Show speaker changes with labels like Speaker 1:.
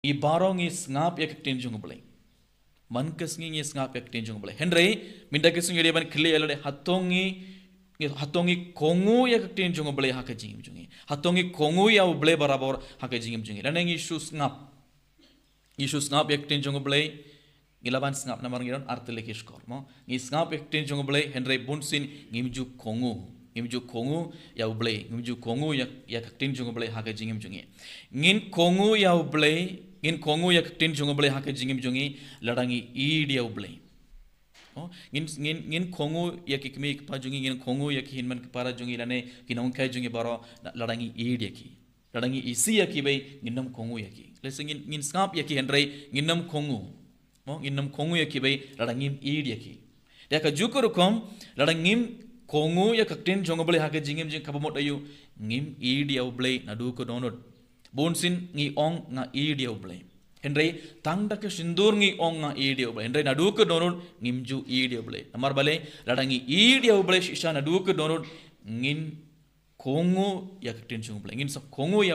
Speaker 1: I barong is ngap yak tin jung blei. Man kesngi is ngap yak tin jung blei. Henry minda kesngi dia ban clear lade hatongi kongu yak tin jung blei hak jingim jungi. Hatongi kongu ya u blei barabor hak jingim jungi. Laneng isus ngap. Isus ngap yak tin jung blei. Gilaban ngap namar ngiron artelekis kormo. Ngis ngap yak tin jung blei Henry bunsin ngimju kongu. Ngimju kongu ya u blei. Ngimju kongu yak tin jung blei hak jingim jungi. Ngin kongu ya u blei. Ngin kongu yak tin jung blei hak jingim jungi ladangi ieid ya u blei. Oh, ngin kongu yak ikmi pa jungi ngin kongu yak hinman para jungi lane kinong kai jungi baro ladangi ieid yaki. Ladangi isi yaki bai nginam kongu yaki. Lese ngin skap yaki Henry nginam kongu. Oh, nginam kongu yaki bai ladangim ieid yaki. Dia ka jukur kom ladangim kongu yak tin jung blei hak jingim jing kabamot ayu ngim ieid ya u blei naduh ko dohnud. Bonsin ngi ong nga ieid ya u blei. Henry tangda ke sindur ngi ong nga ieid ya u blei. Henry naduh ko dohnud ngimju ieid ya u blei. Namar bale ladangi ieid ya u blei shisha naduh ko dohnud ngin kongu yak tin jung blei. Ngin sa kongu ya